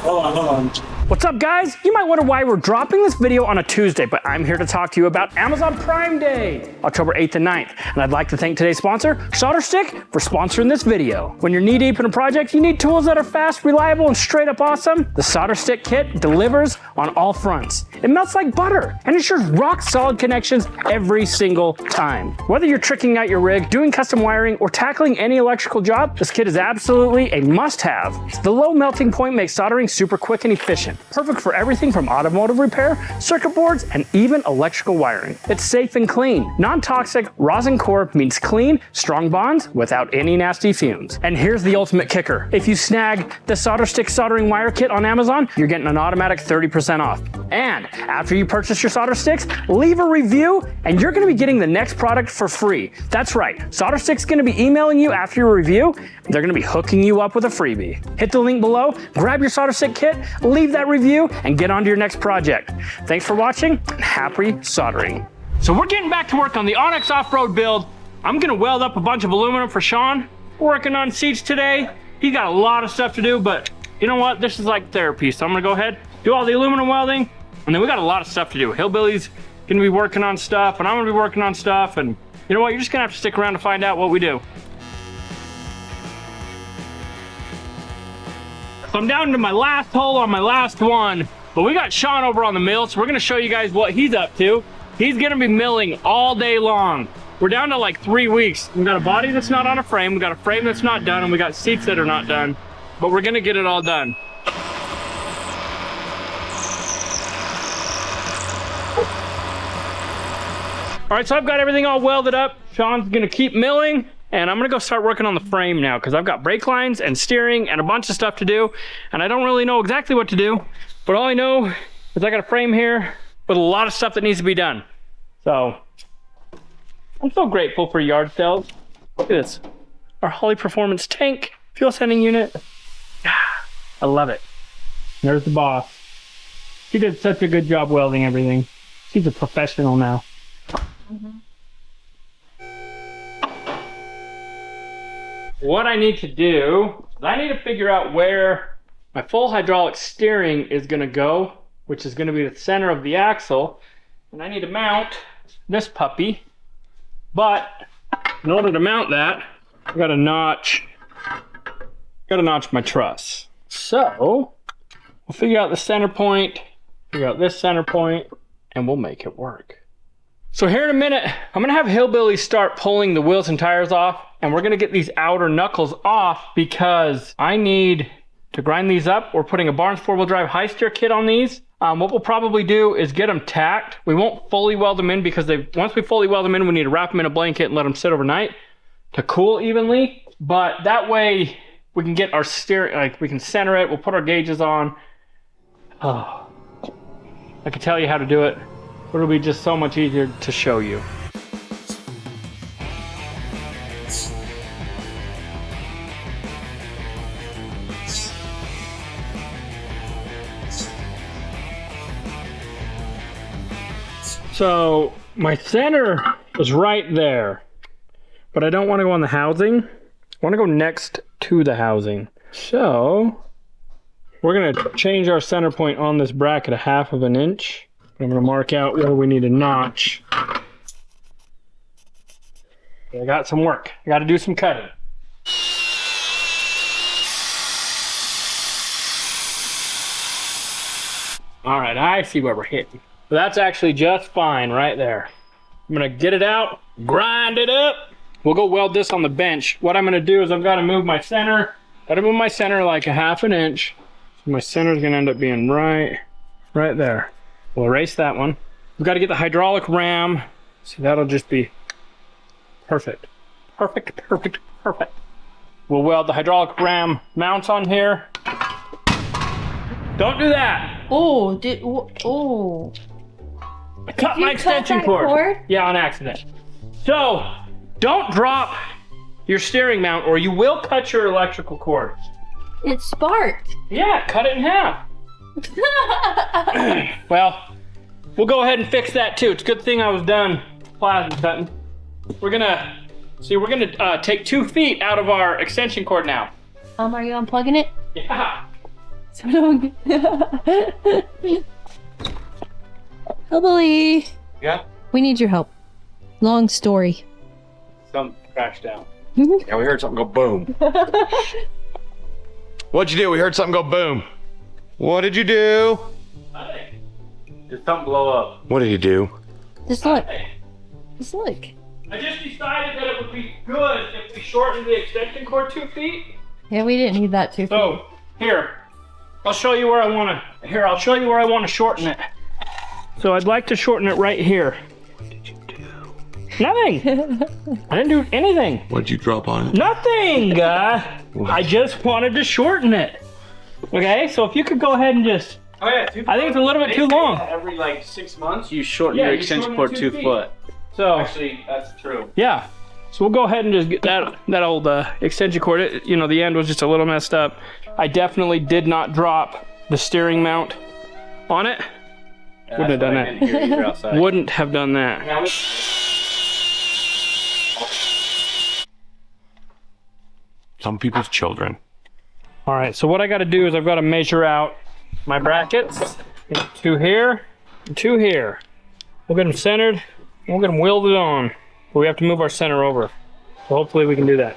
Hold on. What's up, guys? You might wonder why we're dropping this video on a Tuesday, but I'm here to talk to you about Amazon Prime Day, October 8th and 9th. And I'd like to thank today's sponsor, Solder Stick, for sponsoring this video. When you're knee-deep in a project, you need tools that are fast, reliable, and straight up awesome. The Solder Stick kit delivers on all fronts. It melts like butter and ensures rock-solid connections every single time. Whether you're tricking out your rig, doing custom wiring, or tackling any electrical job, this kit is absolutely a must-have. The low melting point makes soldering super quick and efficient. Perfect for everything from automotive repair, circuit boards, and even electrical wiring. It's safe and clean. Non-toxic rosin core means clean, strong bonds without any nasty fumes. And here's the ultimate kicker. If you snag the Solder Stick soldering wire kit on Amazon, you're getting an automatic 30% off. And after you purchase your solder sticks, leave a review and you're gonna be getting the next product for free. That's right, Solder Stick's gonna be emailing you after your review. They're gonna be hooking you up with a freebie. Hit the link below, grab your solder stick kit, leave that review, and get on to your next project. Thanks for watching, and happy soldering. So we're getting back to work on the Onyx off-road build. I'm gonna weld up a bunch of aluminum for Sean. We're working on seats today. He's got a lot of stuff to do, but you know what? This is like therapy, so I'm gonna go ahead, do all the aluminum welding, and then we got a lot of stuff to do. Hillbilly's gonna be working on stuff, and I'm gonna be working on stuff, and you know what? You're just gonna have to stick around to find out what we do. So I'm down to my last hole on my last one, but we got Sean over on the mill, so we're gonna show you guys what he's up to. He's gonna be milling all day long. We're down to like 3 weeks. We got a body that's not on a frame, we got a frame that's not done, and we got seats that are not done, but we're gonna get it all done. All right, so I've got everything all welded up. Sean's gonna keep milling, and I'm gonna go start working on the frame now because I've got brake lines and steering and a bunch of stuff to do, and I don't really know exactly what to do, but all I know is I got a frame here with a lot of stuff that needs to be done. So I'm so grateful for yard sales. Look at this, our Holley Performance tank fuel sending unit. I love it. There's the boss. She did such a good job welding everything. She's a professional now. What I need to do is I need to figure out where my full hydraulic steering is going to go, which is going to be the center of the axle, and I need to mount this puppy. But in order to mount that, I got to notch my truss. So we'll figure out the center point, figure out this center point, and we'll make it work. So here in a minute, I'm gonna have Hillbilly start pulling the wheels and tires off, and we're gonna get these outer knuckles off because I need to grind these up. We're putting a Barnes 4-wheel drive high steer kit on these. What we'll probably do is get them tacked. We won't fully weld them in because once we fully weld them in, we need to wrap them in a blanket and let them sit overnight to cool evenly. But that way we can get our steering, like we can center it, we'll put our gauges on. Oh, I can tell you how to do it. But it'll be just so much easier to show you. So my center is right there, but I don't want to go on the housing. I want to go next to the housing. So we're going to change our center point on this bracket 1/2 inch. I'm going to mark out where we need a notch. I got some work. I got to do some cutting. All right, I see where we're hitting. So that's actually just fine right there. I'm going to get it out, grind it up. We'll go weld this on the bench. What I'm going to do is I've got to move my center. Got to move my center like 1/2 inch. So my center is going to end up being right there. We'll erase that one. We've got to get the hydraulic ram. See, that'll just be perfect. Perfect, perfect, perfect. We'll weld the hydraulic ram mounts on here. Don't do that. Oh, I cut my extension cord. Yeah, on accident. So, don't drop your steering mount or you will cut your electrical cord. It sparked. Yeah, cut it in half. Well, we'll go ahead and fix that too. It's a good thing I was done plasma cutting. We're gonna take 2 feet out of our extension cord now. Are you unplugging it? Yeah. So don't. Hillbilly, Yeah? we need your help. Long story. Something crashed down. Yeah, we heard something go boom. What'd you do? We heard something go boom. What did you do? Nothing. Did something blow up? What did you do? Just look. Just look. I just decided that it would be good if we shortened the extension cord 2 feet. Yeah, we didn't need that too. So, here. I'll show you where I want to. Here, I'll show you where I want to shorten it. So I'd like to shorten it right here. What did you do? Nothing. I didn't do anything. What'd you drop on it? Nothing. I just wanted to shorten it. Okay, so if you could go ahead and just. Oh yeah, I think it's a little bit too long. Every like 6 months, you shorten Yeah, your you extension shorten cord it 2 2 feet. foot. So Actually, that's true. yeah. So we'll go ahead and just get that old extension cord. It, you know, the end was just a little messed up. I definitely did not drop the steering mount on it. Wouldn't have done that. Hear you outside. Wouldn't have done that. Some people's children. All right, so what I got to do is I've got to measure out my brackets. 2 here, and 2 here. We'll get them centered. We'll get them welded on. But we have to move our center over. So hopefully we can do that.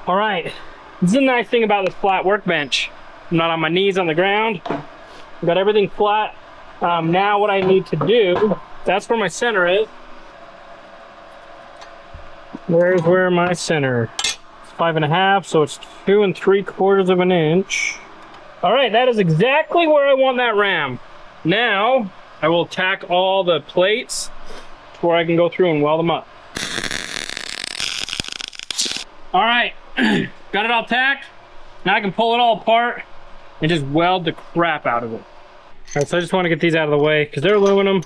All right, this is the nice thing about this flat workbench. I'm not on my knees on the ground. I've got everything flat. Now what I need to do, that's where my center is. Where's where my center? It's 5.5, so it's 2 3/4 of an inch. All right, that is exactly where I want that ram. Now, I will tack all the plates to where I can go through and weld them up. All right, got it all tacked. Now I can pull it all apart and just weld the crap out of it. All right, so I just want to get these out of the way because they're aluminum.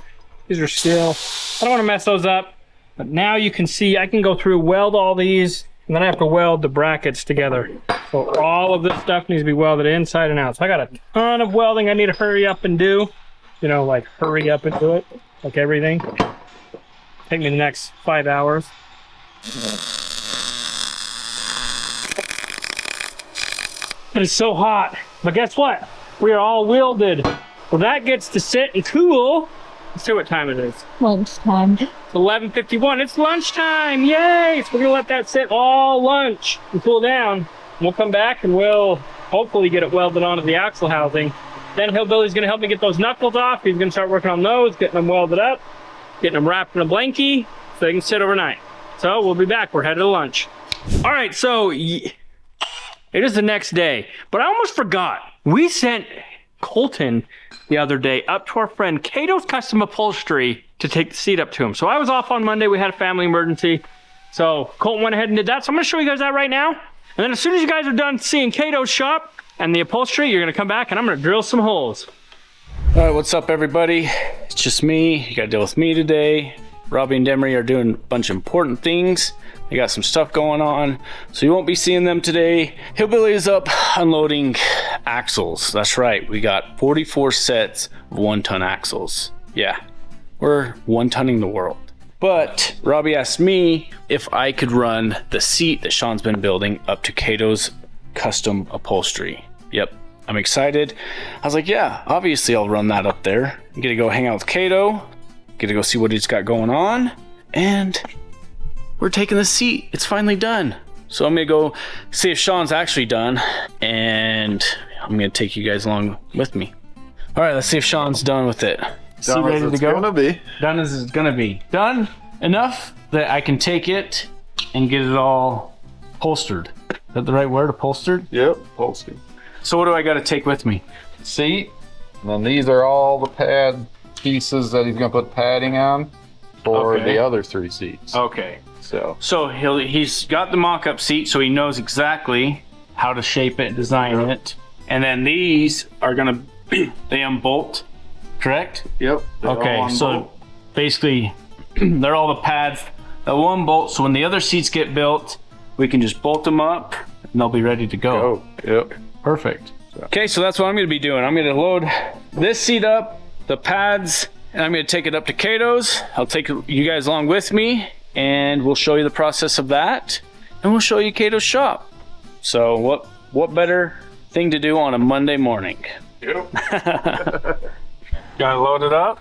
These are steel. I don't want to mess those up. But now you can see I can go through, weld all these, and then I have to weld the brackets together. So all of this stuff needs to be welded inside and out. So I got a ton of welding I need to hurry up and do. You know, like hurry up and do it, like everything. Take me the next 5 hours. But it's so hot. But guess what? We are all welded. Well, that gets to sit and cool. Let's see what time it is. Lunchtime. It's 11:51. It's lunchtime. Yay! So we're gonna let that sit all lunch and cool down. We'll come back and we'll hopefully get it welded onto the axle housing. Then Hillbilly's gonna help me get those knuckles off. He's gonna start working on those, getting them welded up, getting them wrapped in a blankie so they can sit overnight. So we'll be back. We're headed to lunch. All right, so it is the next day, but I almost forgot. We sent Colton the other day up to our friend Cato's Custom Upholstery to take the seat up to him. So I was off on Monday. We had a family emergency. So Colton went ahead and did that. So I'm gonna show you guys that right now. And then as soon as you guys are done seeing Cato's shop and the upholstery, you're gonna come back and I'm gonna drill some holes. All right, what's up, everybody? It's just me. You got to deal with me today. Robbie and Demery are doing a bunch of important things. They got some stuff going on, so you won't be seeing them today. Hillbilly is up unloading axles. That's right. We got 44 sets of 1-ton axles. Yeah, we're 1-tonning the world. But Robbie asked me if I could run the seat that Sean's been building up to Cato's Custom Upholstery. Yep, I'm excited. I was like, yeah, obviously I'll run that up there. I'm gonna go hang out with Cato, get to go see what he's got going on, and we're taking the seat. It's finally done. So I'm gonna go see if Sean's actually done, and I'm gonna take you guys along with me. All right, let's see if Sean's done with it. Is he ready to go? Gonna be. Done as it's gonna be. Done enough that I can take it and get it all upholstered. Is that the right word, upholstered? Yep, upholstered. So what do I gotta take with me? Seat, and then these are all the pad pieces that he's gonna put padding on for Okay. the other 3 seats. Okay. So He's got the mock-up seat, so he knows exactly how to shape it, design it. And then these are gonna, they unbolt, correct? yep. Okay, so basically, they're all the pads that will unbolt, so when the other seats get built, we can just bolt them up, and they'll be ready to go. oh, yep. Perfect. Okay, so that's what I'm gonna be doing. I'm gonna load this seat up, the pads, and I'm gonna take it up to Cato's. I'll take you guys along with me, and we'll show you the process of that, and we'll show you Cato's shop. So what what better thing to do on a Monday morning? Yep. Gotta load it up.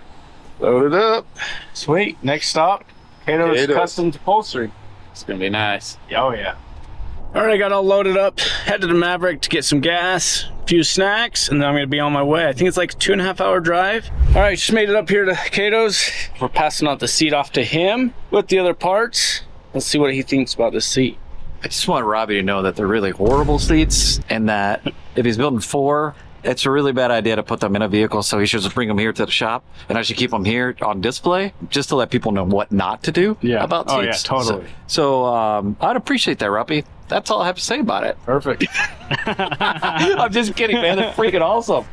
Load it up. Sweet. Next stop, Cato's Cato's. Custom Upholstery. It's gonna be nice. Oh yeah. All right, I got all loaded up. Headed to Maverick to get some gas, a few snacks, and then I'm gonna be on my way. I think it's like a 2.5 hour drive. All right, just made it up here to Cato's. We're passing out the seat off to him with the other parts. Let's see what he thinks about this seat. I just want Robbie to know that they're really horrible seats, and that if he's building 4, it's a really bad idea to put them in a vehicle, so he should just bring them here to the shop, and I should keep them here on display just to let people know what not to do about seats. Oh yeah, totally. So I'd appreciate that, Robbie. That's all I have to say about it. Perfect. I'm just kidding, man. They're freaking awesome.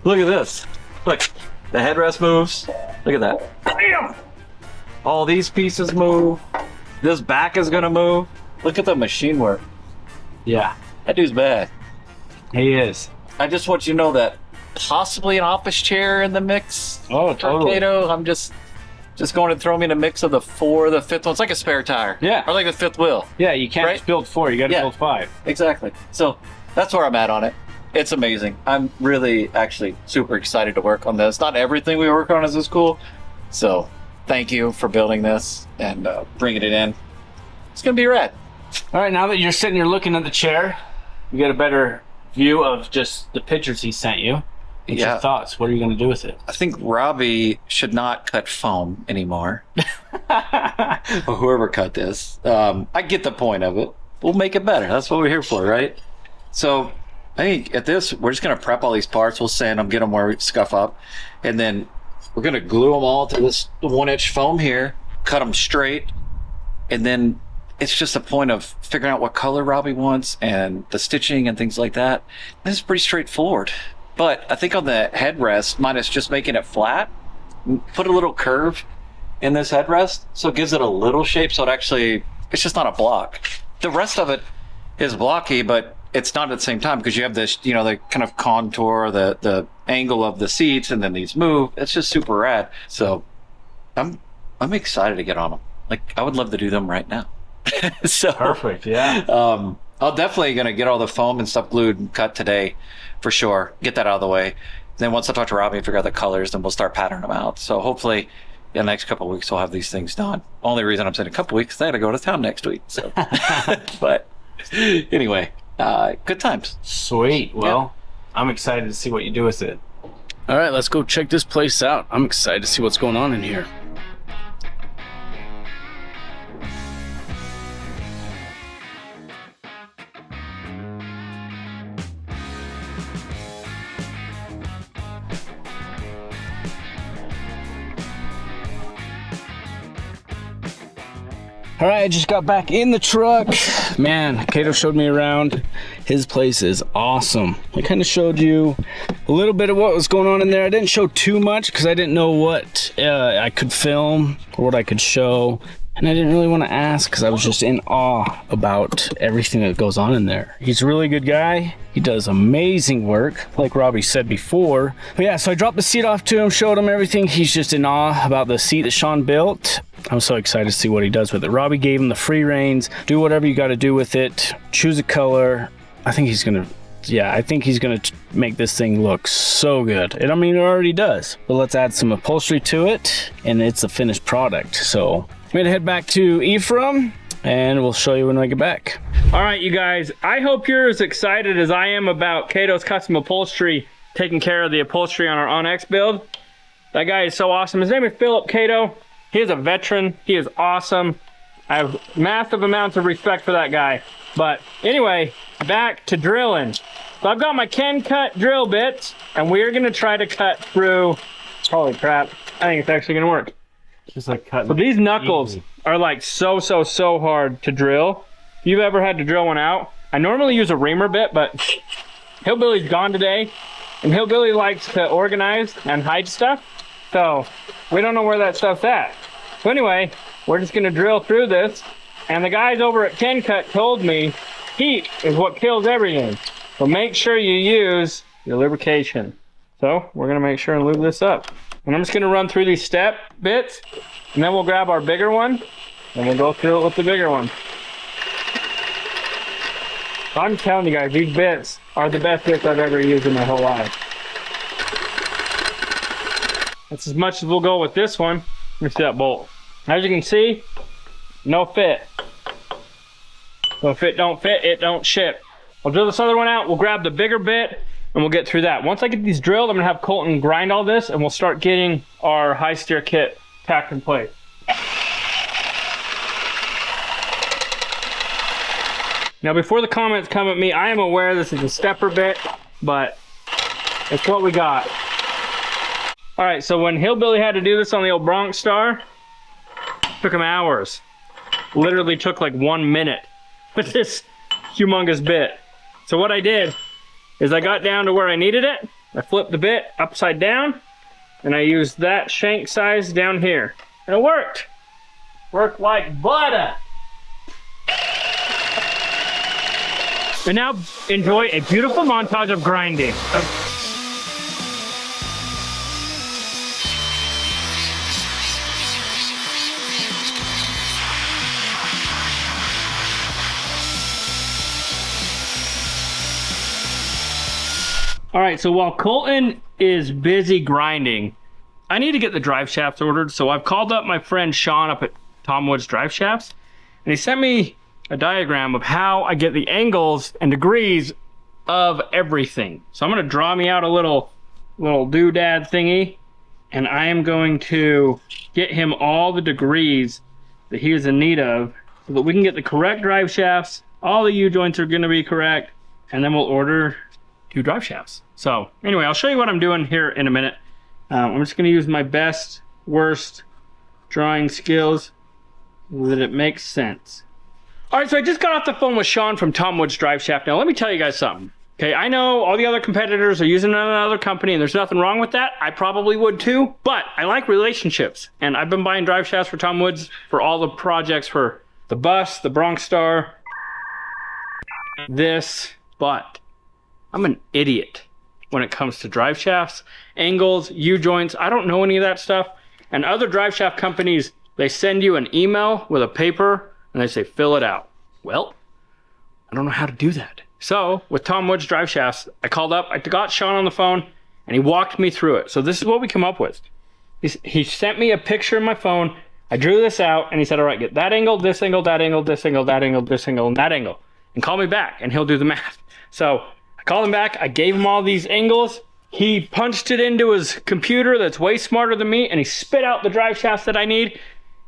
Look at this. Look, the headrest moves. Look at that. Bam! All these pieces move. This back is gonna move. Look at the machine work. Yeah, That dude's bad. he is. I just want you to know that possibly an office chair in the mix. Oh, totally. Kato, I'm just going to throw me in a mix of the 4, the 5th one. It's like a spare tire. Yeah. Or like the 5th wheel. Yeah, you can't Right? just build 4. You got to Yeah. build 5. Exactly. So that's where I'm at on it. It's amazing. I'm really actually super excited to work on this. Not everything we work on is this cool. So thank you for building this and bringing it in. It's going to be rad. All right, now that you're sitting here looking at the chair, you get a better view of just the pictures he sent you. What's your thoughts? What are you going to do with it? I think Robbie should not cut foam anymore. Or whoever cut this. I get the point of it. We'll make it better. That's what we're here for, right? So I think at this, we're just going to prep all these parts. We'll sand them, get them where we scuff up. And then we're going to glue them all to this 1-inch foam here, cut them straight. And then it's just a point of figuring out what color Robbie wants and the stitching and things like that. This is pretty straightforward. But I think on the headrest, minus just making it flat, put a little curve in this headrest so it gives it a little shape so it's just not a block. The rest of it is blocky, but it's not at the same time because you have this, the kind of contour, the angle of the seats, and then these move. It's just super rad. So I'm excited to get on them. Like, I would love to do them right now. So Perfect, yeah. I'll definitely gonna get all the foam and stuff glued and cut today for sure. Get that out of the way. Then once I talk to Robbie and figure out the colors, then we'll start patterning them out. So hopefully in the next couple of weeks we'll have these things done. Only reason I'm saying a couple of weeks is I gotta go to town next week. So but anyway, good times. Sweet. Well, I'm excited to see what you do with it. All right, let's go check this place out. I'm excited to see what's going on in here. All right, I just got back in the truck. Man, Cato showed me around. His place is awesome. I kind of showed you a little bit of what was going on in there. I didn't show too much because I didn't know what I could film or what I could show. And I didn't really want to ask because I was just in awe about everything that goes on in there. He's a really good guy. He does amazing work, like Robbie said before. But yeah, so I dropped the seat off to him, showed him everything. He's just in awe about the seat that Sean built. I'm so excited to see what he does with it. Robbie gave him the free reins. Do whatever you got to do with it. Choose a color. I think he's going to make this thing look so good. And I mean, it already does. But let's add some upholstery to it, and it's a finished product. So I'm going to head back to Ephraim, and we'll show you when I get back. All right, you guys, I hope you're as excited as I am about Cato's Custom Upholstery taking care of the upholstery on our Onyx build. That guy is so awesome. His name is Philip Cato. He is a veteran. He is awesome. I have massive amounts of respect for that guy. But anyway, back to drilling. So I've got my Ken Cut drill bits, and we're gonna try to cut through, holy crap, I think it's actually gonna work. Just like cutting. So these knuckles are like so hard to drill. If you've ever had to drill one out, I normally use a reamer bit, but Hillbilly's gone today, and Hillbilly likes to organize and hide stuff. So we don't know where that stuff's at. So anyway, we're just gonna drill through this, and the guys over at Ken Cut told me heat is what kills everything. So make sure you use your lubrication. So we're gonna make sure and lube this up. And I'm just gonna run through these step bits, and then we'll grab our bigger one, and we'll go through it with the bigger one. I'm telling you guys, these bits are the best bits I've ever used in my whole life. That's as much as we'll go with this one. Let me see that bolt. As you can see, no fit. So if it don't fit, it don't ship. I'll drill this other one out, we'll grab the bigger bit, and we'll get through that. Once I get these drilled, I'm gonna have Colton grind all this, and we'll start getting our high steer kit tacked in place. Now before the comments come at me, I am aware this is a stepper bit, but it's what we got. All right, so when Hillbilly had to do this on the old Bronx Star, took him hours. Literally took like 1 minute with this humongous bit. So what I did is I got down to where I needed it, I flipped the bit upside down, and I used that shank size down here. And it worked. Worked like butter. And now enjoy a beautiful montage of grinding. All right, so while Colton is busy grinding, I need to get the drive shafts ordered. So I've called up my friend Sean up at Tom Wood's Drive Shafts, and he sent me a diagram of how I get the angles and degrees of everything. So I'm gonna draw me out a little doodad thingy, and I am going to get him all the degrees that he is in need of so that we can get the correct drive shafts. All the U-joints are gonna be correct, and then we'll order 2 drive shafts. So anyway, I'll show you what I'm doing here in a minute. I'm just gonna use my best, worst drawing skills so that it makes sense. All right, so I just got off the phone with Sean from Tom Wood's Drive Shaft. Now let me tell you guys something. Okay, I know all the other competitors are using another company and there's nothing wrong with that. I probably would too, but I like relationships. And I've been buying drive shafts for Tom Wood's for all the projects for the bus, the Bronx Star, this, but I'm an idiot when it comes to drive shafts, angles, U-joints. I don't know any of that stuff. And other drive shaft companies, they send you an email with a paper and they say, fill it out. Well, I don't know how to do that. So with Tom Wood's Drive Shafts, I called up, I got Sean on the phone, and he walked me through it. So this is what we come up with. He sent me a picture in my phone. I drew this out, and he said, all right, get that angle, this angle, that angle, this angle, that angle, this angle, and that angle. And call me back, and he'll do the math. So I called him back. I gave him all these angles. He punched it into his computer that's way smarter than me, and he spit out the drive shafts that I need.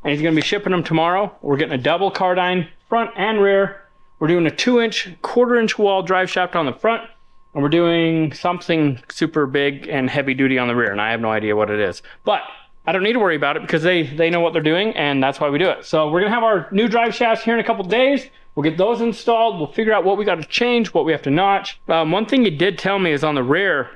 And he's gonna be shipping them tomorrow. We're getting a double cardine front and rear. We're doing a 2-inch, 1/4-inch wall drive shaft on the front, and we're doing something super big and heavy duty on the rear, and I have no idea what it is. But I don't need to worry about it because they know what they're doing, and that's why we do it. So we're gonna have our new drive shafts here in a couple days. We'll get those installed. We'll figure out what we gotta change, what we have to notch. One thing he did tell me is on the rear,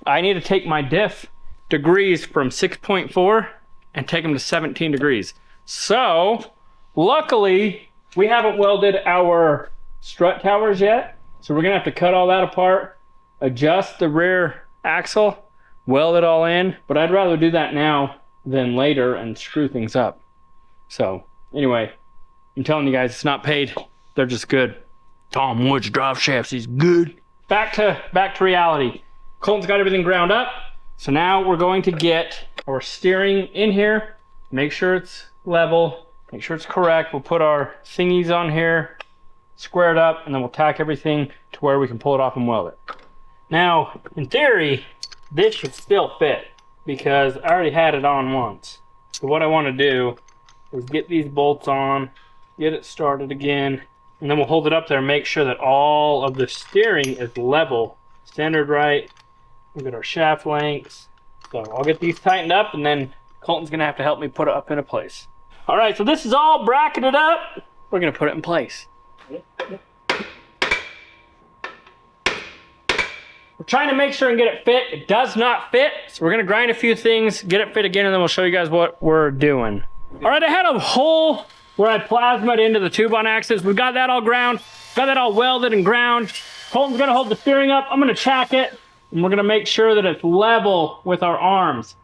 I need to take my diff degrees from 6.4 and take them to 17 degrees. So, luckily, we haven't welded our strut towers yet. So we're gonna have to cut all that apart, adjust the rear axle, weld it all in, but I'd rather do that now than later and screw things up. So, anyway, I'm telling you guys, it's not paid. They're just good. Tom Wood's Drive Shafts, he's good. Back to reality. Colton's got everything ground up. So now we're going to get our steering in here, make sure it's level, make sure it's correct. We'll put our thingies on here, square it up, and then we'll tack everything to where we can pull it off and weld it. Now, in theory, this should still fit because I already had it on once. So what I want to do is get these bolts on, get it started again, and then we'll hold it up there and make sure that all of the steering is level, centered right. We'll get our shaft lengths. So I'll get these tightened up, and then Colton's gonna have to help me put it up into place. All right, so this is all bracketed up. We're gonna put it in place. We're trying to make sure and get it fit. It does not fit, so we're gonna grind a few things, get it fit again, and then we'll show you guys what we're doing. All right, I had a hole where I plasmaed into the tube on axis. We got that all ground, got that all welded and ground. Colton's gonna hold the steering up. I'm gonna chack it, and we're gonna make sure that it's level with our arms.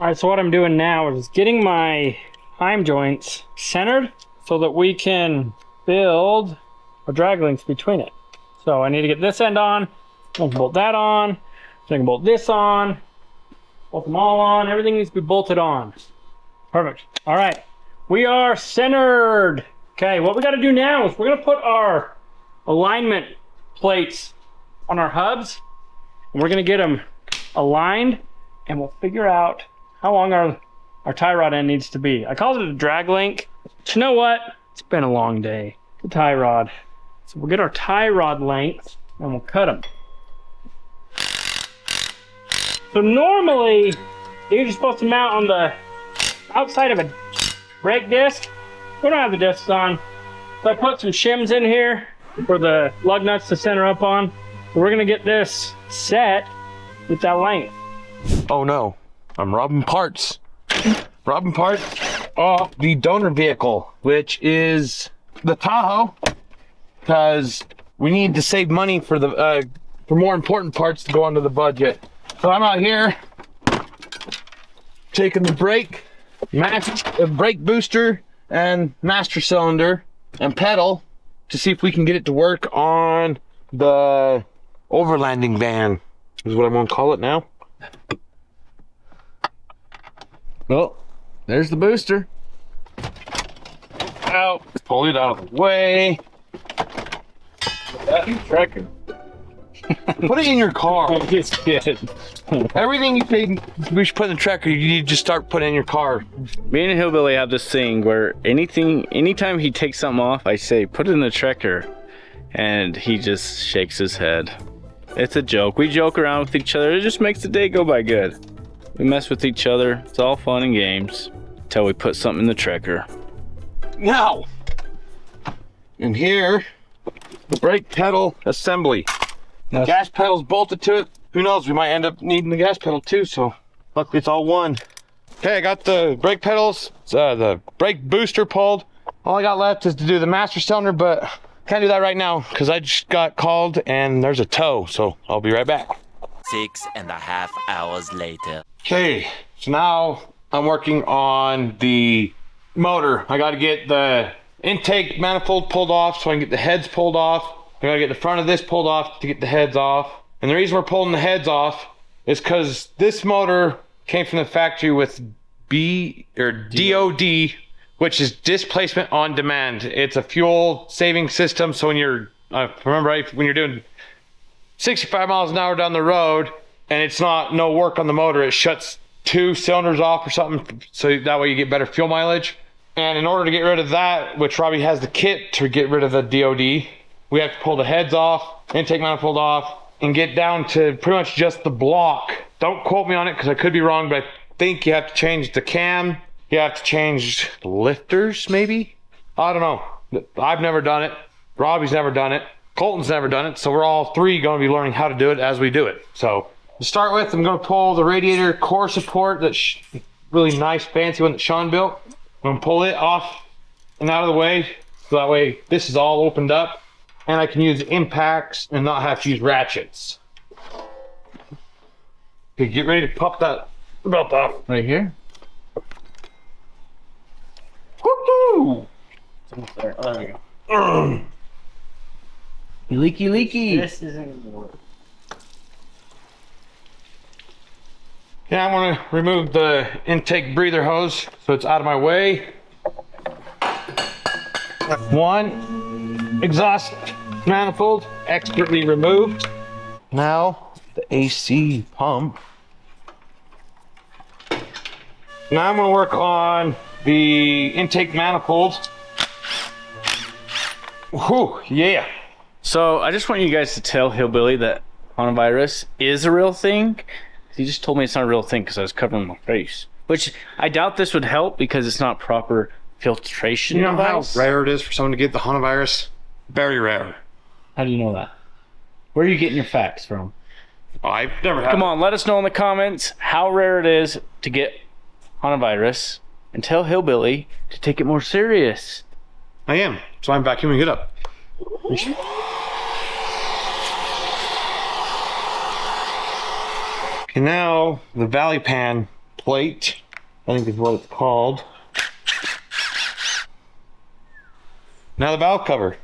All right, so what I'm doing now is getting my prime joints centered so that we can build our drag links between it. So I need to get this end on, I can bolt that on, then I can bolt this on, bolt them all on, everything needs to be bolted on. Perfect. All right, we are centered. Okay, what we gotta do now is we're gonna put our alignment plates on our hubs, and we're gonna get them aligned, and we'll figure out how long our tie rod end needs to be. I called it a drag link, but you know what? It's been a long day. The tie rod. So we'll get our tie rod length and we'll cut them. So normally, these are supposed to mount on the outside of a brake disc. We don't have the discs on. So I put some shims in here for the lug nuts to center up on. So we're gonna get this set with that length. Oh no, I'm robbing parts. Robbing parts off the donor vehicle, which is the Tahoe, because we need to save money for the for more important parts to go onto the budget. So I'm out here taking the brake booster and master cylinder and pedal to see if we can get it to work on the overlanding van, is what I'm gonna call it now. Well, there's the booster. Out, pull it out of the way. Tracker. Put it in your car. It's good. Everything you think we should put in the tracker, you need to just start putting in your car. Me and Hillbilly have this thing where anytime he takes something off, I say, put it in the tracker. And he just shakes his head. It's a joke. We joke around with each other. It just makes the day go by good. We mess with each other. It's all fun and games until we put something in the tracker. Now, and here, the brake pedal assembly. The gas pedal's bolted to it. Who knows, we might end up needing the gas pedal too, so luckily it's all one. Okay, I got the brake pedals, the brake booster pulled. All I got left is to do the master cylinder, but can't do that right now because I just got called and there's a tow, so I'll be right back. 6.5 hours later. Okay, so now I'm working on the motor. I gotta get the intake manifold pulled off so I can get the heads pulled off. I gotta get the front of this pulled off to get the heads off. And the reason we're pulling the heads off is because this motor came from the factory with DOD, which is displacement on demand. It's a fuel saving system. So when you're, remember right, when you're doing 65 miles an hour down the road and it's no work on the motor, it shuts 2 cylinders off or something. So that way you get better fuel mileage. And in order to get rid of that, which Robbie has the kit to get rid of the DOD, we have to pull the heads off, intake manifold off, and get down to pretty much just the block. Don't quote me on it because I could be wrong, but I think you have to change the cam. You have to change the lifters, maybe? I don't know. I've never done it. Robbie's never done it. Colton's never done it. So we're all three going to be learning how to do it as we do it. So to start with, I'm going to pull the radiator core support, that's really nice, fancy one that Sean built. I'm going to pull it off and out of the way. So that way this is all opened up. And I can use impacts and not have to use ratchets. Okay, get ready to pop that belt off. Right here? Woohoo! There. Oh, there we go. Leaky. This isn't gonna work. Yeah, I'm gonna remove the intake breather hose so it's out of my way. One exhaust manifold expertly removed. Now the AC pump. Now I'm gonna work on the intake manifold. Whew, yeah. So I just want you guys to tell Hillbilly that coronavirus is a real thing. He just told me it's not a real thing because I was covering my face. Which I doubt this would help because it's not proper filtration. You know how device. rare it is for someone to get the coronavirus? Very rare. How do you know that? Where are you getting your facts from? I've never had. Come on, let us know in the comments how rare it is to get coronavirus and tell Hillbilly to take it more serious. I am. So I'm vacuuming it up. Okay, now the Valley Pan plate, I think is what it's called. Now the valve cover.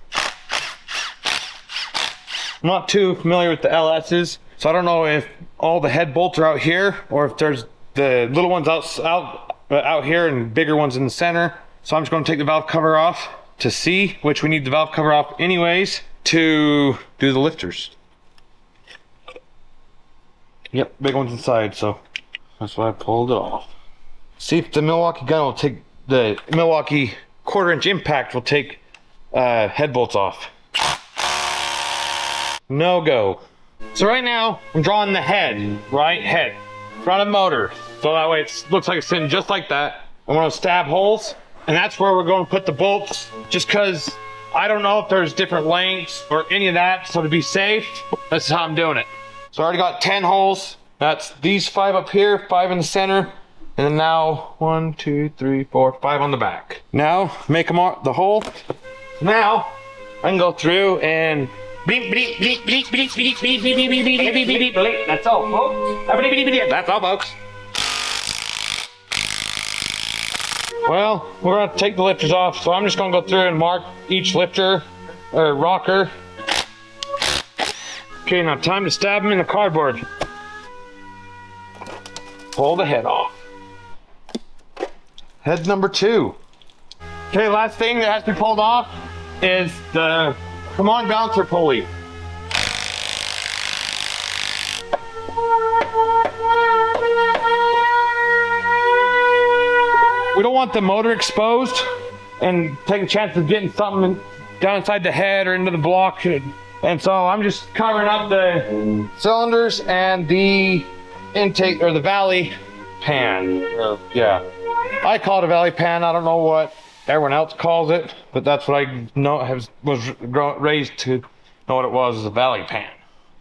I'm not too familiar with the LS's, so I don't know if all the head bolts are out here or if there's the little ones out here and bigger ones in the center. So I'm just going to take the valve cover off to see, which we need the valve cover off anyways to do the lifters. Yep, big ones inside, so that's why I pulled it off. See if the Milwaukee gun will take, the Milwaukee 1/4 inch impact will take head bolts off. No go. So right now I'm drawing the head, right head, front of motor. So that way it looks like it's sitting just like that. I'm gonna stab holes, and that's where we're going to put the bolts, just cause I don't know if there's different lengths or any of that. So to be safe, this is how I'm doing it. So I already got 10 holes. That's these 5 up here, 5 in the center, and then now 1, 2, 3, 4, 5 on the back. Now make them the hole. Now I can go through and bleep, bleep, bleep, bleep, bleep, bleep, bleep, bleep, bleep, bleep, bleep, bleep, bleep. That's all, folks. That's all, folks. Well, we're gonna take the lifters off, so I'm just gonna go through and mark each lifter or rocker. Okay, now time to stab them in the cardboard. Pull the head off. Head number 2. Okay, last thing that has to be pulled off is the come on bouncer pulley. We don't want the motor exposed and take a chance of getting something down inside the head or into the block. And so I'm just covering up the cylinders and the intake or the valley pan. Yeah, I call it a valley pan. I don't know what everyone else calls it, but that's what I know. Was raised to know what it was a valley pan.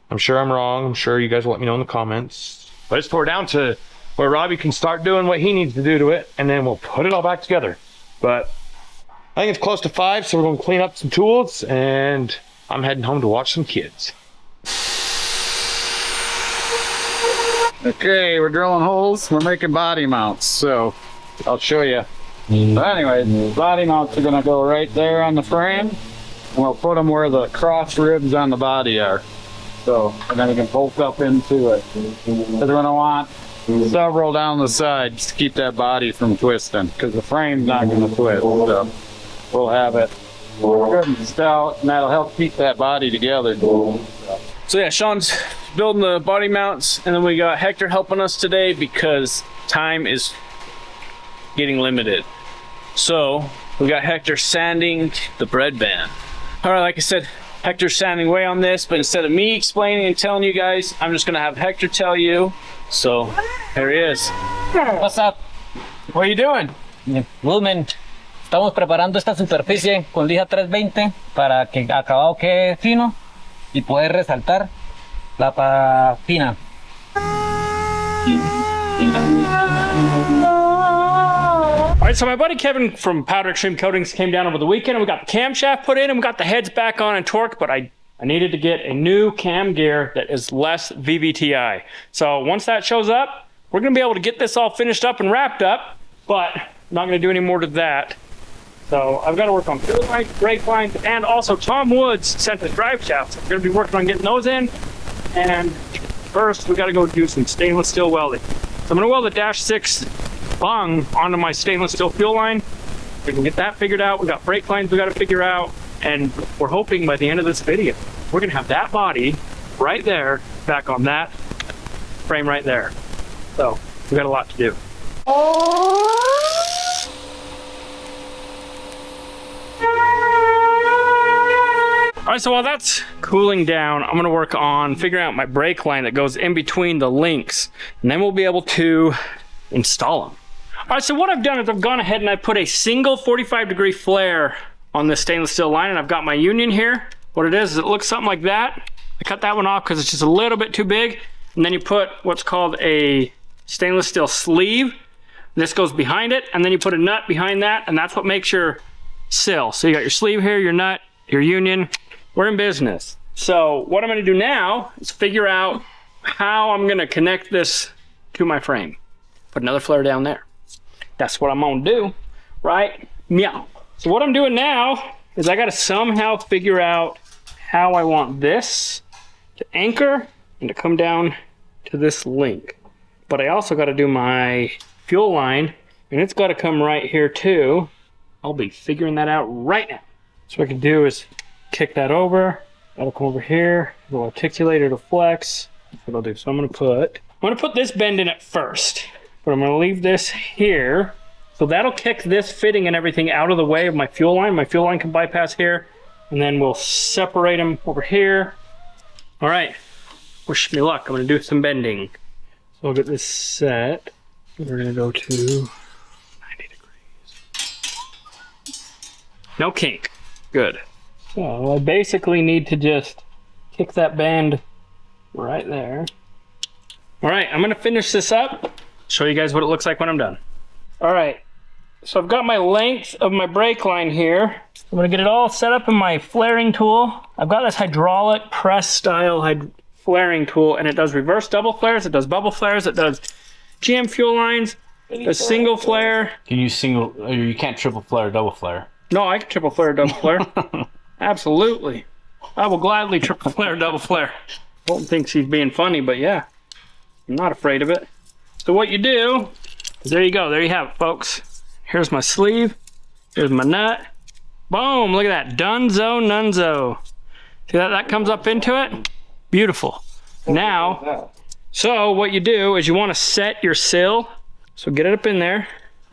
I'm sure I'm wrong. I'm sure you guys will let me know in the comments. But it's poured down to where Robbie can start doing what he needs to do to it, and then we'll put it all back together. But I think it's close to 5, so we're going to clean up some tools, and I'm heading home to watch some kids. Okay, we're drilling holes. We're making body mounts, so I'll show you. So anyways, body mounts are gonna go right there on the frame, and we'll put them where the cross ribs on the body are. So, and then we can bolt up into it. Because we're gonna want several down the sides to keep that body from twisting, because the frame's not gonna twist. So we'll have it good and stout, and that'll help keep that body together. So yeah, Sean's building the body mounts, and then we got Hector helping us today because time is getting limited. So we got Hector sanding the bread band. All right, like I said, Hector's sanding away on this, but instead of me explaining and telling you guys, I'm just gonna have Hector tell you. So here he is. What's up? What are you doing? Movement. Estamos preparando esta superficie con lija 320 para que acabado quede fino y poder resaltar la fina. All right, so my buddy Kevin from Powder Extreme Coatings came down over the weekend, and we got the camshaft put in and we got the heads back on and torqued, but I needed to get a new cam gear that is less VVTi. So once that shows up, we're gonna be able to get this all finished up and wrapped up, but I'm not gonna do any more to that. So I've got to work on fuel lines, brake lines, and also Tom Woods sent the drive shafts. I'm going to be working on getting those in. And first, we got to go do some stainless steel welding. So I'm going to weld the Dash 6 bung onto my stainless steel fuel line. We can get that figured out. We got brake lines we got to figure out. And we're hoping by the end of this video, we're going to have that body right there back on that frame right there. So we got a lot to do. All right, so while that's cooling down, I'm gonna work on figuring out my brake line that goes in between the links, and then we'll be able to install them. All right, so what I've done is I've gone ahead and I put a single 45-degree flare on this stainless steel line, and I've got my union here. What it is it looks something like that. I cut that one off because it's just a little bit too big, and then you put what's called a stainless steel sleeve. This goes behind it, and then you put a nut behind that, and that's what makes your sill. So you got your sleeve here, your nut, your union. We're in business. So what I'm gonna do now is figure out how I'm gonna connect this to my frame. Put another flare down there. That's what I'm gonna do, right? Meow. So what I'm doing now, is I gotta somehow figure out how I want this to anchor and to come down to this link. But I also gotta do my fuel line, and it's gotta come right here too. I'll be figuring that out right now. So what I can do is kick that over. That'll come over here. It'll articulate, it'll flex. That's what I'll do. So I'm gonna put this bend in it first, but I'm gonna leave this here. So that'll kick this fitting and everything out of the way of my fuel line. My fuel line can bypass here, and then we'll separate them over here. All right, wish me luck. I'm gonna do some bending. So I'll get this set. We're gonna go to 90 degrees. No kink, good. So I basically need to just kick that bend right there. All right, I'm gonna finish this up, show you guys what it looks like when I'm done. All right, so I've got my length of my brake line here. I'm gonna get it all set up in my flaring tool. I've got this hydraulic press style flaring tool, and it does reverse double flares, it does bubble flares, it does GM fuel lines, it does single flare. Can you you can't triple flare, double flare. No, I can triple flare, double flare. Absolutely. I will gladly triple flare, double flare. Bolton thinks he's being funny, but yeah, I'm not afraid of it. So what you do is, there you go, there you have it, folks. Here's my sleeve, here's my nut. Boom, look at that, dunzo nunzo. See that comes up into it? Beautiful. Now, so what you do is you want to set your sill. So get it up in there,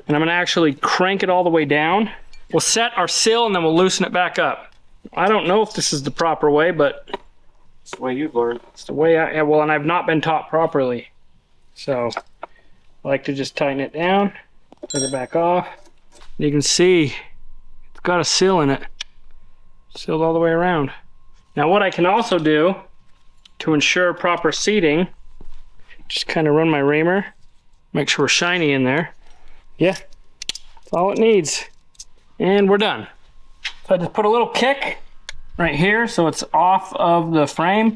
and I'm gonna actually crank it all the way down. We'll set our sill and then we'll loosen it back up. I don't know if this is the proper way, but It's the way you've learned. it's the way and I've not been taught properly. So I like to just tighten it down, take it back off. You can see it's got a sill in it, sealed all the way around. Now what I can also do to ensure proper seating, just kind of run my reamer, make sure we're shiny in there. Yeah, that's all it needs. And we're done. So I just put a little kick right here so it's off of the frame.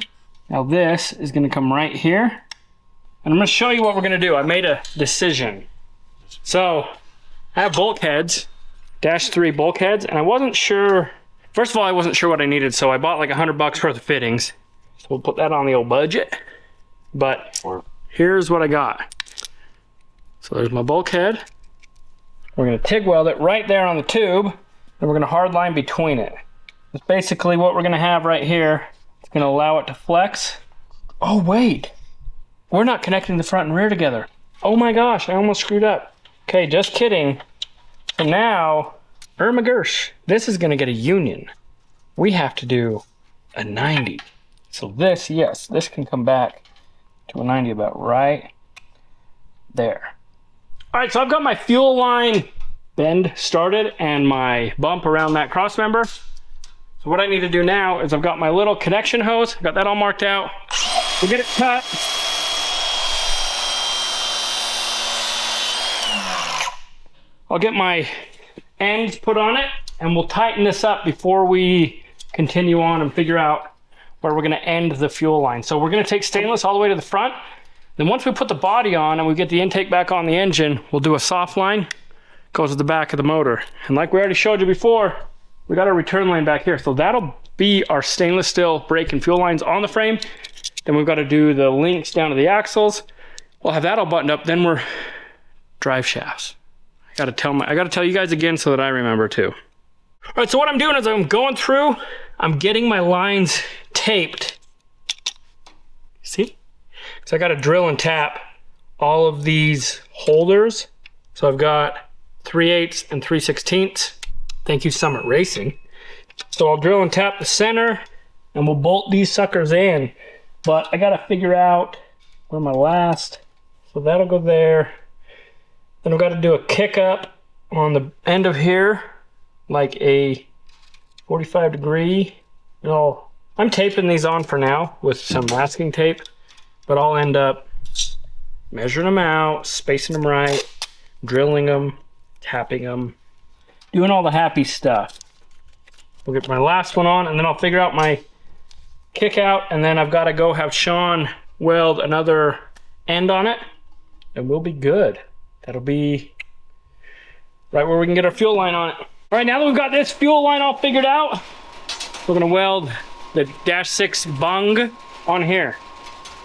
Now this is gonna come right here. And I'm gonna show you what we're gonna do. I made a decision. So I have bulkheads, -3 bulkheads, and I wasn't sure, first of all, I wasn't sure what I needed, so I bought like $100 worth of fittings. So we'll put that on the old budget. But here's what I got. So there's my bulkhead. We're gonna TIG weld it right there on the tube, and we're gonna hard line between it. That's basically what we're gonna have right here. It's gonna allow it to flex. Oh wait, we're not connecting the front and rear together. Oh my gosh, I almost screwed up. Okay, just kidding. So now, Irma Gersh, this is gonna get a union. We have to do a 90. So this, yes, this can come back to a 90 about right there. All right, so I've got my fuel line bend started and my bump around that cross member. So what I need to do now is I've got my little connection hose, got that all marked out. We'll get it cut. I'll get my ends put on it, and we'll tighten this up before we continue on and figure out where we're gonna end the fuel line. So we're gonna take stainless all the way to the front. Then once we put the body on and we get the intake back on the engine, we'll do a soft line, goes to the back of the motor. And like we already showed you before, we got our return line back here. So that'll be our stainless steel brake and fuel lines on the frame. Then we've got to do the links down to the axles. We'll have that all buttoned up. Then we're drive shafts. I gotta tell you guys again so that I remember too. All right, so what I'm doing is I'm going through, I'm getting my lines taped. See? So I got to drill and tap all of these holders. So I've got 3/8 and 3/16. Thank you, Summit Racing. So I'll drill and tap the center and we'll bolt these suckers in. But I got to figure out where my last, so that'll go there. Then I've got to do a kick up on the end of here, like a 45 degree. No, I'm taping these on for now with some masking tape. But I'll end up measuring them out, spacing them right, drilling them, tapping them, doing all the happy stuff. We'll get my last one on, and then I'll figure out my kick out, and then I've got to go have Sean weld another end on it, and we'll be good. That'll be right where we can get our fuel line on it. All right, now that we've got this fuel line all figured out, we're gonna weld the -6 bung on here.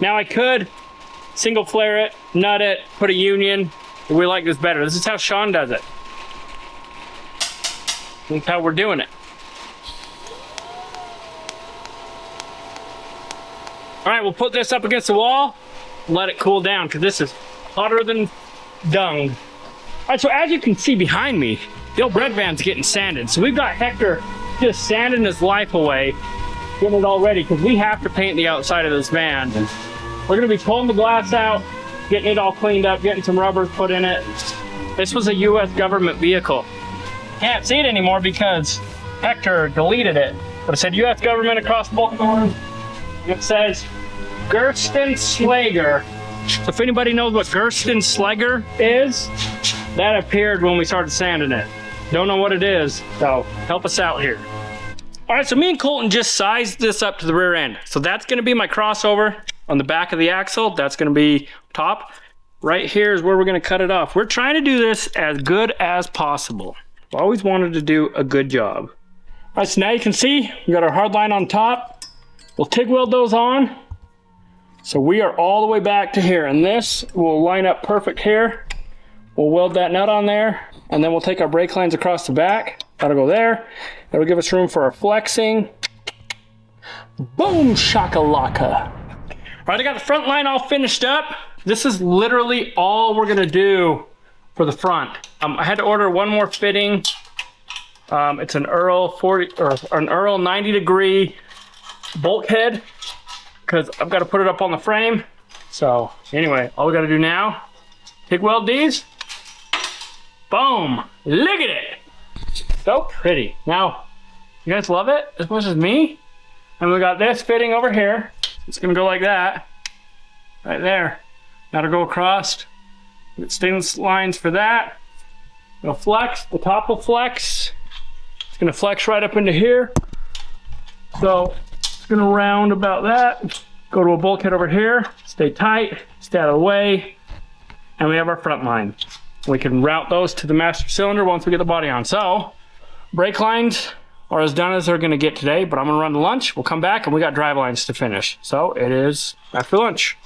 Now I could single flare it, nut it, put a union, but we like this better. This is how Sean does it. That's how we're doing it. All right, we'll put this up against the wall, let it cool down, because this is hotter than dung. All right, so as you can see behind me, the old bread van's getting sanded. So we've got Hector just sanding his life away, getting it all ready, because we have to paint the outside of this van. We're gonna be pulling the glass out, getting it all cleaned up, getting some rubbers put in it. This was a US government vehicle. Can't see it anymore because Hector deleted it, but it said US government across both doors. It says Gersten Slager. So if anybody knows what Gersten Slager is, that appeared when we started sanding it. Don't know what it is, so help us out here. All right, so me and Colton just sized this up to the rear end. So that's gonna be my crossover on the back of the axle. That's gonna be top. Right here is where we're gonna cut it off. We're trying to do this as good as possible. I've always wanted to do a good job. All right, so now you can see we got our hard line on top. We'll TIG weld those on. So we are all the way back to here, and this will line up perfect here. We'll weld that nut on there, and then we'll take our brake lines across the back. That'll go there. That'll give us room for our flexing. Boom shakalaka. All right, I got the front line all finished up. This is literally all we're gonna do for the front. I had to order one more fitting. It's an Earl 40 or an Earl 90-degree bulkhead, because I've got to put it up on the frame. So anyway, all we got to do now, TIG weld these. Boom! Look at it! So pretty. Now, you guys love it as much as me? And we got this fitting over here. It's gonna go like that, right there. That'll go across. Get stainless lines for that. It'll flex. The top will flex. It's gonna flex right up into here. So it's gonna round about that. Go to a bulkhead over here. Stay tight. Stay out of the way. And we have our front line. We can route those to the master cylinder once we get the body on. So brake lines are as done as they're gonna get today, but I'm gonna run to lunch. We'll come back and we got drive lines to finish. So it is after lunch.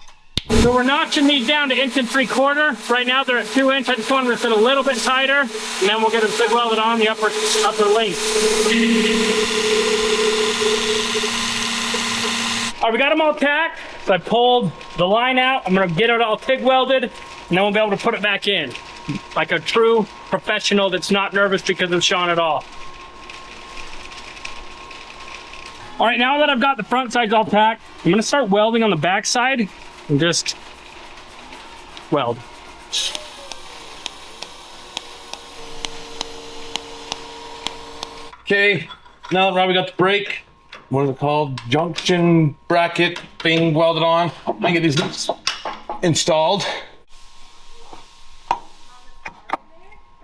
So we're notching these down to 1 3/4 inch. Right now they're at 2 inch. I just wanted to fit a little bit tighter, and then we'll get them TIG welded on the upper length. All right, we got them all tacked. So I pulled the line out. I'm gonna get it all TIG welded, and then we'll be able to put it back in. Like a true professional that's not nervous because of Sean at all. All right, now that I've got the front sides all tacked, I'm gonna start welding on the back side and just weld. Okay, now that Robbie got the brake, what is it called? Junction bracket being welded on. I'm gonna get these nuts installed.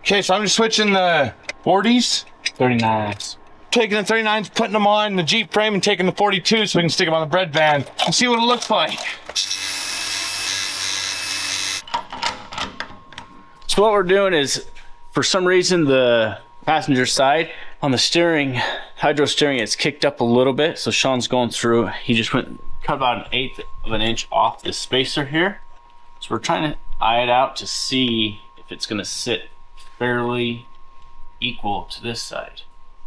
Okay, so I'm just switching the 40s. 39s. Taking the 39s, putting them on the Jeep frame, and taking the 42s so we can stick them on the bread van and see what it looks like. So what we're doing is, for some reason, the passenger side on the steering, hydro steering, it's kicked up a little bit. So Sean's going through, he just cut about 1/8 of an inch off this spacer here. So we're trying to eye it out to see if it's gonna sit fairly equal to this side.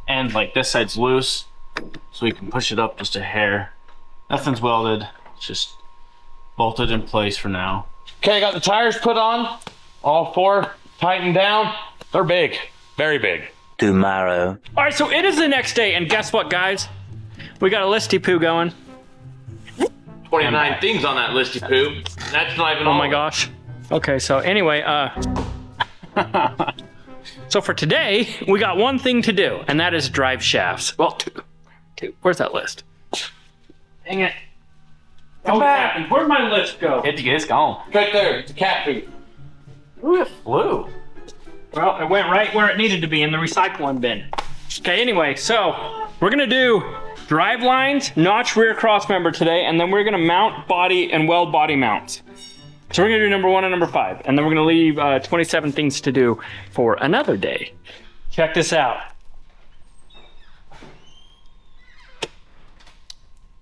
And like this side's loose, so we can push it up just a hair. Nothing's welded, it's just bolted in place for now. Okay, I got the tires put on, all 4 tightened down. They're big, very big. Tomorrow. All right, so it is the next day, and guess what, guys? We got a listy poo going. 29 things on that listy poo. That's not even Oh all my of it. gosh. Okay, so anyway, so for today, we got one thing to do, and that is drive shafts. Well, two. Where's that list? Dang it. Come back. Where'd my list go? It's gone. Right there, it's a cat food. Ooh, it flew. Well, it went right where it needed to be, in the recycling bin. Okay, anyway, so we're gonna do drive lines, notch rear cross member today, and then we're gonna mount body and weld body mounts. So we're gonna do number 1 and number 5, and then we're gonna leave 27 things to do for another day. Check this out.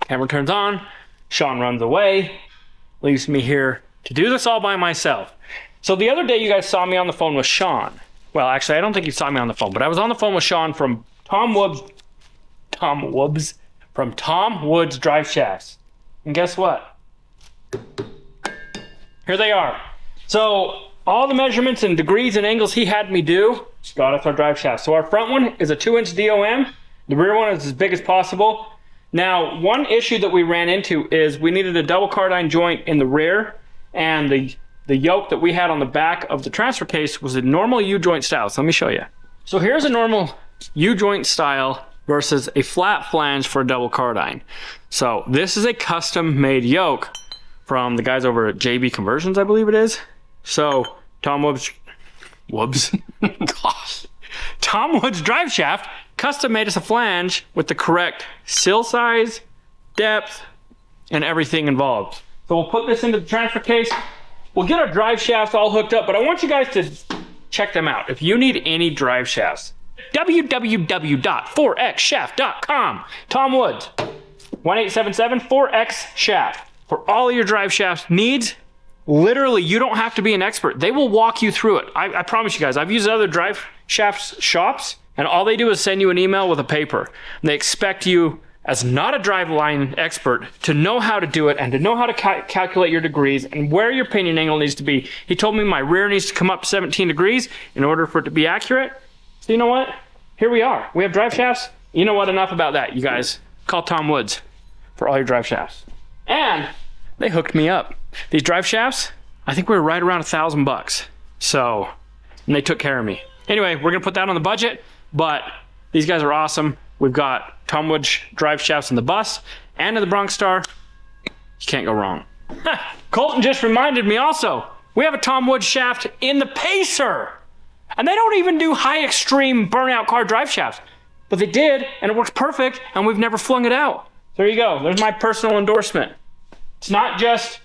Camera turns on. Sean runs away. Leaves me here to do this all by myself. So the other day you guys saw me on the phone with Sean. Well, actually, I don't think you saw me on the phone, but I was on the phone with Sean from Tom Woods Drive Shafts. And guess what? Here they are. So all the measurements and degrees and angles he had me do got us our drive shaft. So our front one is a 2-inch DOM. The rear one is as big as possible. Now, one issue that we ran into is we needed a double cardine joint in the rear, and the yoke that we had on the back of the transfer case was a normal U-joint style. So let me show you. So here's a normal U-joint style versus a flat flange for a double cardine. So this is a custom made yoke from the guys over at JB Conversions, I believe it is. So Tom Woods Drive Shaft custom made us a flange with the correct sill size, depth, and everything involved. So we'll put this into the transfer case. We'll get our drive shafts all hooked up, but I want you guys to check them out. If you need any drive shafts, www.4xshaft.com. Tom Woods, 1-877-4X-SHAFT. For all your drive shaft needs, literally, you don't have to be an expert. They will walk you through it. I promise you guys, I've used other drive shafts shops, and all they do is send you an email with a paper. And they expect you, as not a driveline expert, to know how to do it and to know how to calculate your degrees and where your pinion angle needs to be. He told me my rear needs to come up 17 degrees in order for it to be accurate. So you know what? Here we are. We have drive shafts. You know what? Enough about that, you guys. Call Tom Woods for all your drive shafts. And they hooked me up. These drive shafts, I think we were right around $1,000. So, and they took care of me. Anyway, we're gonna put that on the budget, but these guys are awesome. We've got Tom Woods drive shafts in the bus and in the Bronx Star. You can't go wrong. Colton just reminded me also, we have a Tom Woods shaft in the Pacer. And they don't even do high extreme burnout car drive shafts. But they did, and it works perfect, and we've never flung it out. There you go. There's my personal endorsement. It's not just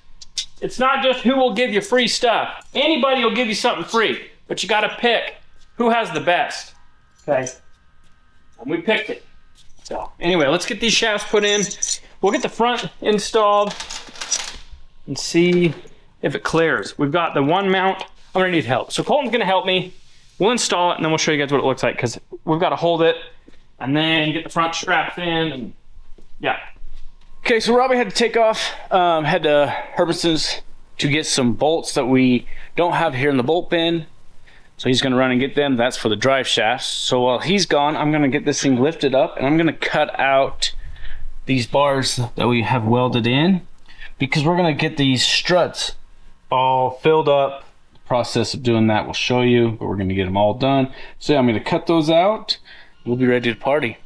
who will give you free stuff. Anybody will give you something free, but you got to pick who has the best. Okay? And we picked it. So anyway, let's get these shafts put in. We'll get the front installed and see if it clears. We've got the one mount. I'm gonna need help. So Colton's gonna help me. We'll install it and then we'll show you guys what it looks like, because we've got to hold it and then get the front straps in, and yeah. Okay, so Robbie had to take off, head to Herbison's to get some bolts that we don't have here in the bolt bin. So he's gonna run and get them. That's for the drive shafts. So while he's gone, I'm gonna get this thing lifted up and I'm gonna cut out these bars that we have welded in, because we're gonna get these struts all filled up. The process of doing that we'll show you, but we're gonna get them all done. So I'm gonna cut those out. We'll be ready to party.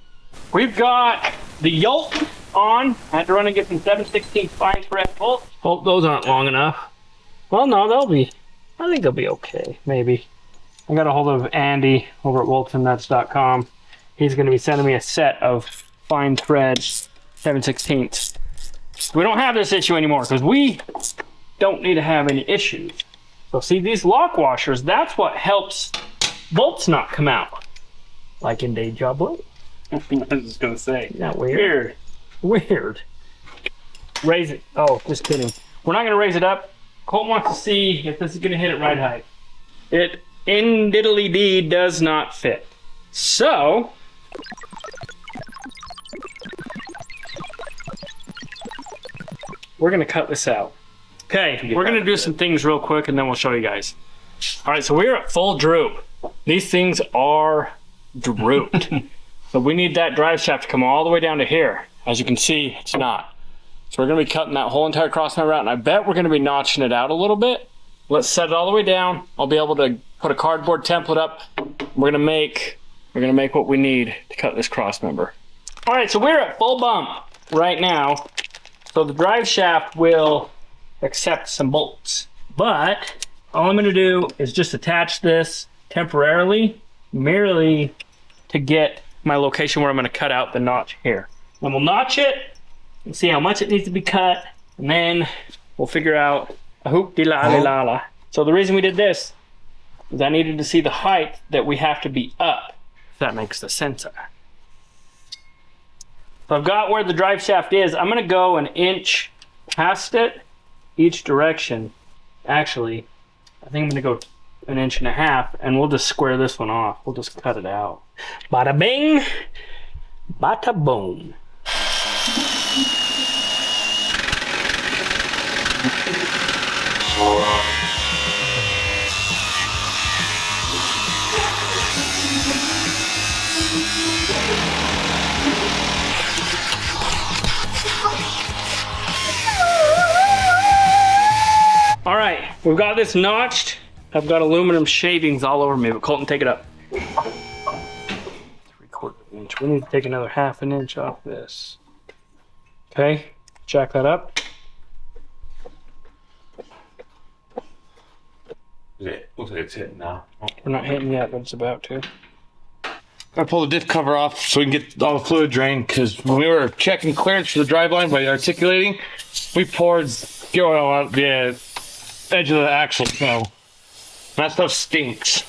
We've got the yoke on. I had to run and get some 7/16 fine thread bolts. Hope those aren't long enough. Well, no, I think they'll be okay, maybe. I got a hold of Andy over at WolfsandNuts.com. He's going to be sending me a set of fine thread 7/16. We don't have this issue anymore because we don't need to have any issues. So see, these lock washers, that's what helps bolts not come out. Like in Deja Blue. I was just gonna say. Isn't that weird? Weird. Raise it. Oh, just kidding. We're not going to raise it up. Colt wants to see if this is going to hit it right height. It in diddly dee does not fit. So we're going to cut this out. Okay, we're going to do some things real quick and then we'll show you guys. All right, so we're at full droop. These things are drooped. So we need that drive shaft to come all the way down to here. As you can see, it's not. So we're going to be cutting that whole entire crossmember out, and I bet we're going to be notching it out a little bit. Let's set it all the way down. I'll be able to put a cardboard template up. We're going to make what we need to cut this crossmember. All right, so we're at full bump right now. So the drive shaft will accept some bolts, but all I'm going to do is just attach this temporarily, merely to get my location where I'm going to cut out the notch here. Then we'll notch it and see how much it needs to be cut, and then we'll figure out a hoop-de-la-la-la-la. So the reason we did this is I needed to see the height that we have to be up, if that makes the sense. So I've got where the drive shaft is. I'm gonna go an inch past it each direction. Actually, I think I'm gonna go an inch and a half, and we'll just square this one off. We'll just cut it out. Bada bing, bada boom. All right, we've got this notched. I've got aluminum shavings all over me, but Colton, take it up. 3/4 inch. We need to take another 1/2 inch off this. Okay, jack that up. It looks like it's hitting now. We're not hitting yet, but it's about to. Gotta pull the diff cover off so we can get all the fluid drained, because when we were checking clearance for the drive line by articulating, we poured oil out the edge of the axle, so that stuff stinks.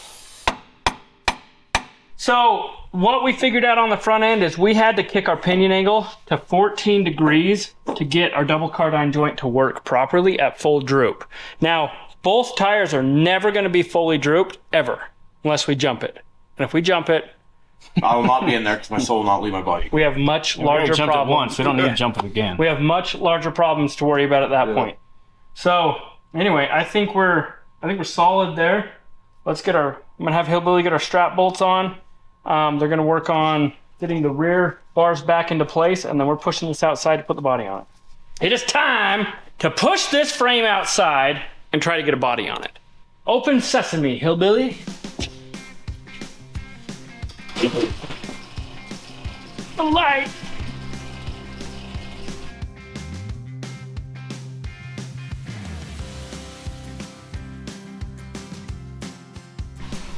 So what we figured out on the front end is we had to kick our pinion angle to 14 degrees to get our double cardine joint to work properly at full droop. Now, both tires are never going to be fully drooped, ever, unless we jump it. And if we jump it, I will not be in there because my soul will not leave my body. we have much larger jumped it problems. once. We don't need to jump it again. We have much larger problems to worry about at that point. So anyway, I think we're solid there. Let's get I'm gonna have Hillbilly get our strap bolts on. They're gonna work on getting the rear bars back into place, and then we're pushing this outside to put the body on it. It is time to push this frame outside and try to get a body on it. Open sesame, Hillbilly. The light.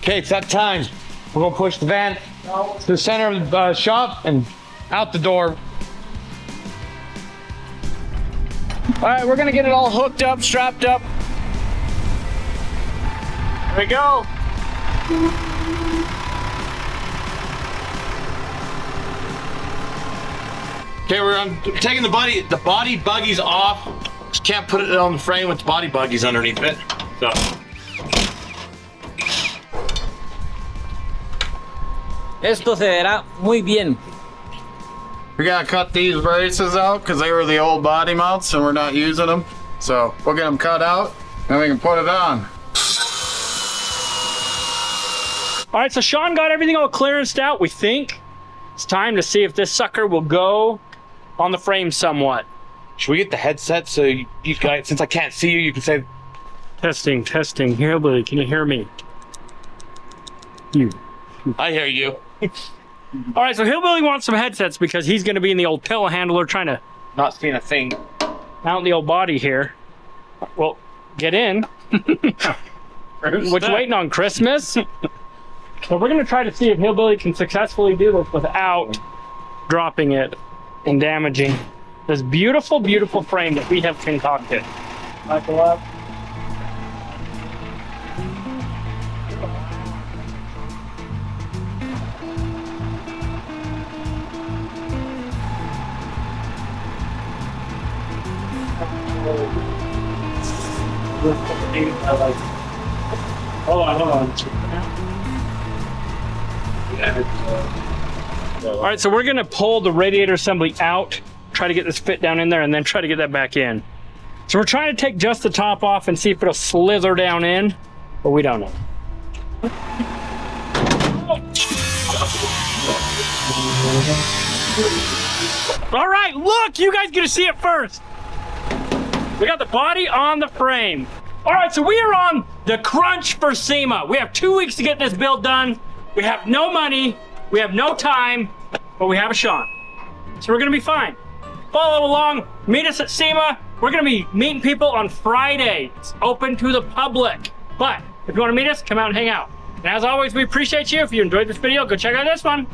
Okay, it's that time. We're gonna push the van to the center of the shop and out the door. All right, we're gonna get it all hooked up, strapped up. There we go. Okay, we're taking the body buggies off. Just can't put it on the frame with the body buggies underneath it. So. Esto se verá muy bien. We gotta cut these braces out because they were the old body mounts and we're not using them. So we'll get them cut out and we can put it on. All right, so Sean got everything all clearanced out, we think. It's time to see if this sucker will go on the frame somewhat. Should we get the headset so you guys, since I can't see you, you can say... Testing, testing. Hillbilly, can you hear me? I hear you. All right, so Hillbilly wants some headsets because he's going to be in the old pillow handler trying to Not seeing a thing. mount the old body here. Well, get in. What you waiting on, Christmas? So we're going to try to see if Hillbilly can successfully do this without dropping it and damaging this beautiful, beautiful frame that we have concocted. Michael up. Hold on. All right, so we're gonna pull the radiator assembly out, try to get this fit down in there, and then try to get that back in. So we're trying to take just the top off and see if it'll slither down in, but we don't know. All right, look, you guys get to see it first. We got the body on the frame. All right, so we are on the crunch for SEMA. We have 2 weeks to get this build done. We have no money, we have no time, but we have a Sean. So we're gonna be fine. Follow along, meet us at SEMA. We're gonna be meeting people on Friday. It's open to the public. But if you wanna meet us, come out and hang out. And as always, we appreciate you. If you enjoyed this video, go check out this one.